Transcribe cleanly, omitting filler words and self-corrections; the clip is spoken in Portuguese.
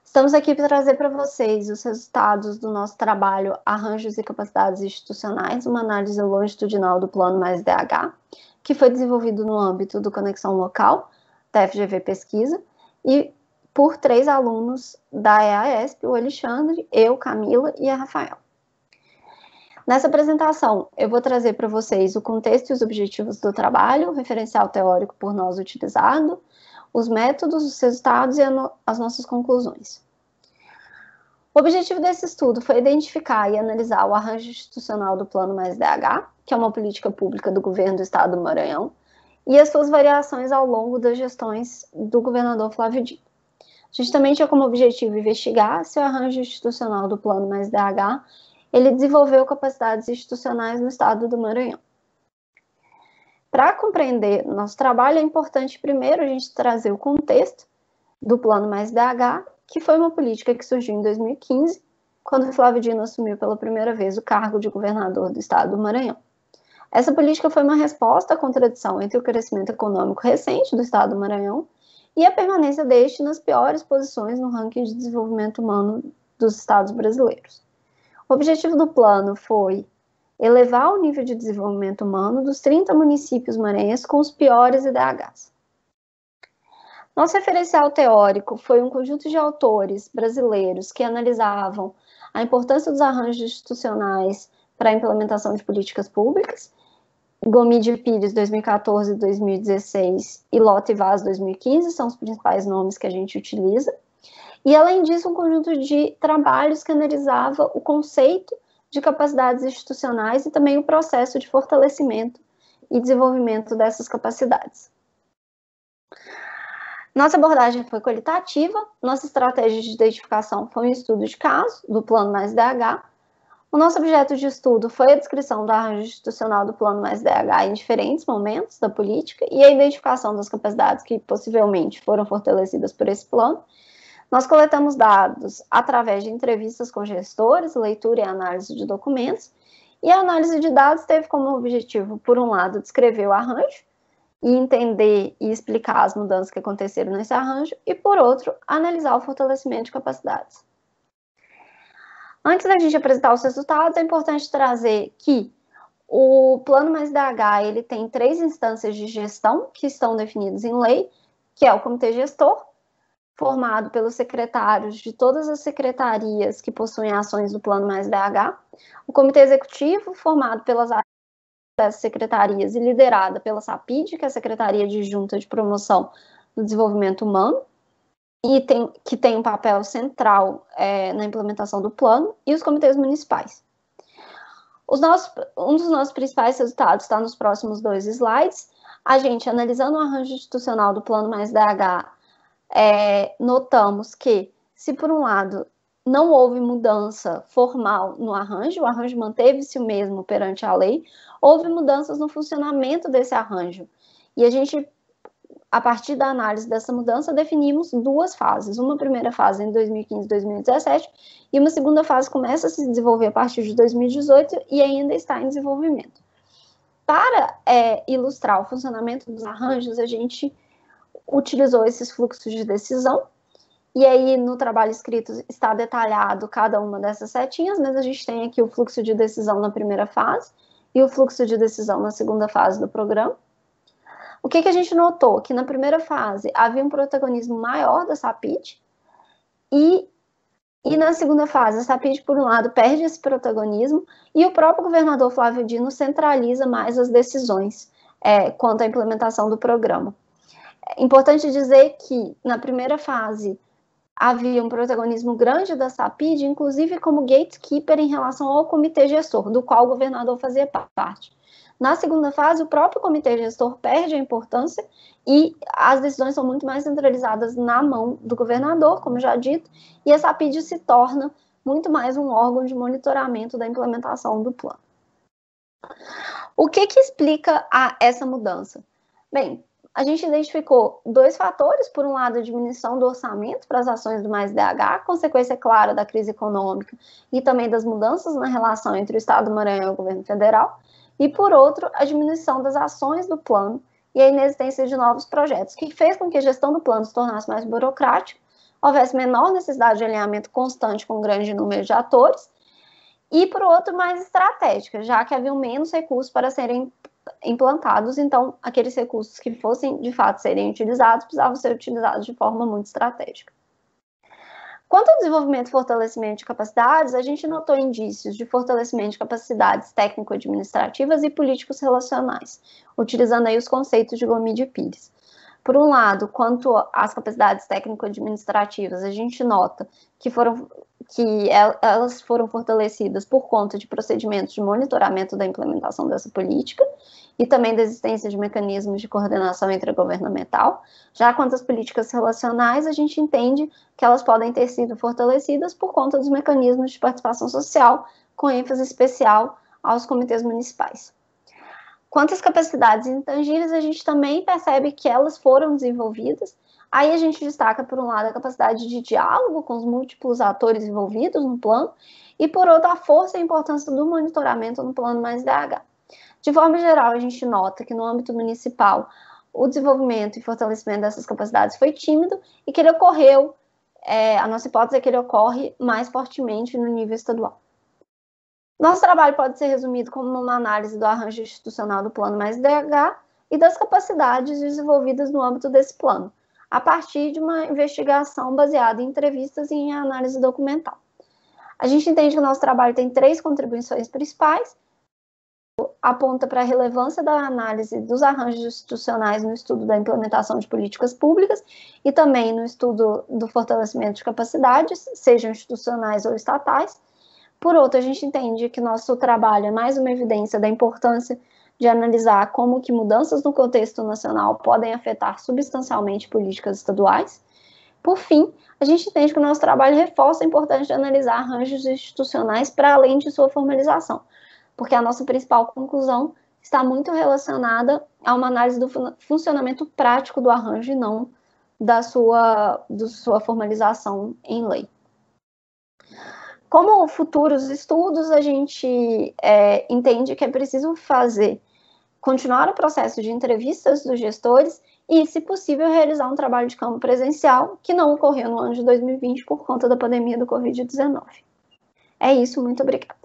Estamos aqui para trazer para vocês os resultados do nosso trabalho Arranjos e Capacidades Institucionais, uma análise longitudinal do Plano Mais DH, que foi desenvolvido no âmbito do Conexão Local, da FGV Pesquisa, e por 3 alunos da EASP, o Alexandre, eu, Camila e a Rafael. Nessa apresentação, eu vou trazer para vocês o contexto e os objetivos do trabalho, o referencial teórico por nós utilizado, os métodos, os resultados e as nossas conclusões. O objetivo desse estudo foi identificar e analisar o arranjo institucional do Plano Mais DH, que é uma política pública do governo do estado do Maranhão, e as suas variações ao longo das gestões do governador Flávio Dino. A gente também tinha como objetivo investigar se o arranjo institucional do Plano Mais DH ele desenvolveu capacidades institucionais no estado do Maranhão. Para compreender nosso trabalho, é importante primeiro a gente trazer o contexto do Plano Mais DH, que foi uma política que surgiu em 2015, quando Flávio Dino assumiu pela primeira vez o cargo de governador do estado do Maranhão. Essa política foi uma resposta à contradição entre o crescimento econômico recente do estado do Maranhão e a permanência deste nas piores posições no ranking de desenvolvimento humano dos estados brasileiros. O objetivo do plano foi elevar o nível de desenvolvimento humano dos 30 municípios maranhenses com os piores IDHs. Nosso referencial teórico foi um conjunto de autores brasileiros que analisavam a importância dos arranjos institucionais para a implementação de políticas públicas, Gomide Pires, 2014 e 2016, e Lota e Vaz, 2015, são os principais nomes que a gente utiliza. E, além disso, um conjunto de trabalhos que analisava o conceito de capacidades institucionais e também o processo de fortalecimento e desenvolvimento dessas capacidades. Nossa abordagem foi qualitativa, nossa estratégia de identificação foi um estudo de caso do Plano Mais DH. O nosso objeto de estudo foi a descrição do arranjo institucional do Plano Mais DH em diferentes momentos da política e a identificação das capacidades que possivelmente foram fortalecidas por esse plano. Nós coletamos dados através de entrevistas com gestores, leitura e análise de documentos, e a análise de dados teve como objetivo, por um lado, descrever o arranjo, e entender e explicar as mudanças que aconteceram nesse arranjo, e, por outro, analisar o fortalecimento de capacidades. Antes da gente apresentar os resultados, é importante trazer que o Plano Mais DH ele tem 3 instâncias de gestão que estão definidas em lei, que é o Comitê Gestor, formado pelos secretários de todas as secretarias que possuem ações do Plano Mais DH, o Comitê Executivo, formado pelas áreas das secretarias e liderada pela SAPID, que é a Secretaria Adjunta de Promoção do Desenvolvimento Humano, e que tem um papel central na implementação do plano, e os comitês municipais. Um dos nossos principais resultados está nos próximos 2 slides. A gente, analisando o arranjo institucional do Plano Mais DH, notamos que, se por um lado não houve mudança formal no arranjo, o arranjo manteve-se o mesmo perante a lei, houve mudanças no funcionamento desse arranjo. E a gente, a partir da análise dessa mudança, definimos 2 fases. Uma primeira fase em 2015 e 2017, e uma segunda fase começa a se desenvolver a partir de 2018 e ainda está em desenvolvimento. Para ilustrar o funcionamento dos arranjos, a gente utilizou esses fluxos de decisão, e aí no trabalho escrito está detalhado cada uma dessas setinhas, mas a gente tem aqui o fluxo de decisão na primeira fase e o fluxo de decisão na segunda fase do programa. O que a gente notou? Que na primeira fase havia um protagonismo maior da SAPID, e na segunda fase a SAPID, por um lado, perde esse protagonismo, e o próprio governador Flávio Dino centraliza mais as decisões quanto à implementação do programa. É importante dizer que, na primeira fase, havia um protagonismo grande da SAPID, inclusive como gatekeeper em relação ao comitê gestor, do qual o governador fazia parte. Na segunda fase, o próprio comitê gestor perde a importância e as decisões são muito mais centralizadas na mão do governador, como já dito, e a SAPID se torna muito mais um órgão de monitoramento da implementação do plano. O que explica essa mudança? Bem, a gente identificou 2 fatores, por um lado, a diminuição do orçamento para as ações do Mais DH, consequência clara da crise econômica e também das mudanças na relação entre o Estado do Maranhão e o governo federal, e, por outro, a diminuição das ações do plano e a inexistência de novos projetos, que fez com que a gestão do plano se tornasse mais burocrática, houvesse menor necessidade de alinhamento constante com um grande número de atores, e, por outro, mais estratégica, já que haviam menos recursos para serem implantados, então aqueles recursos que fossem, de fato, serem utilizados, precisavam ser utilizados de forma muito estratégica. Quanto ao desenvolvimento e fortalecimento de capacidades, a gente notou indícios de fortalecimento de capacidades técnico-administrativas e políticos relacionais, utilizando aí os conceitos de Gomide e Pires. Por um lado, quanto às capacidades técnico-administrativas, a gente nota que elas foram fortalecidas por conta de procedimentos de monitoramento da implementação dessa política e também da existência de mecanismos de coordenação intergovernamental. Já quanto às políticas relacionais, a gente entende que elas podem ter sido fortalecidas por conta dos mecanismos de participação social, com ênfase especial aos comitês municipais. Quanto às capacidades intangíveis, a gente também percebe que elas foram desenvolvidas. Aí a gente destaca, por um lado, a capacidade de diálogo com os múltiplos atores envolvidos no plano, e, por outro, a força e a importância do monitoramento no plano mais DH. De forma geral, a gente nota que no âmbito municipal, o desenvolvimento e fortalecimento dessas capacidades foi tímido e que ele ocorreu, a nossa hipótese é que ele ocorre mais fortemente no nível estadual. Nosso trabalho pode ser resumido como uma análise do arranjo institucional do Plano Mais DH e das capacidades desenvolvidas no âmbito desse plano, a partir de uma investigação baseada em entrevistas e em análise documental. A gente entende que o nosso trabalho tem 3 contribuições principais. Aponta para a relevância da análise dos arranjos institucionais no estudo da implementação de políticas públicas e também no estudo do fortalecimento de capacidades, sejam institucionais ou estatais. Por outro, a gente entende que nosso trabalho é mais uma evidência da importância de analisar como que mudanças no contexto nacional podem afetar substancialmente políticas estaduais. Por fim, a gente entende que o nosso trabalho reforça a importância de analisar arranjos institucionais para além de sua formalização, porque a nossa principal conclusão está muito relacionada a uma análise do funcionamento prático do arranjo e não da sua formalização em lei. Como futuros estudos, a gente entende que é preciso continuar o processo de entrevistas dos gestores e, se possível, realizar um trabalho de campo presencial, que não ocorreu no ano de 2020 por conta da pandemia do Covid-19. É isso, muito obrigada.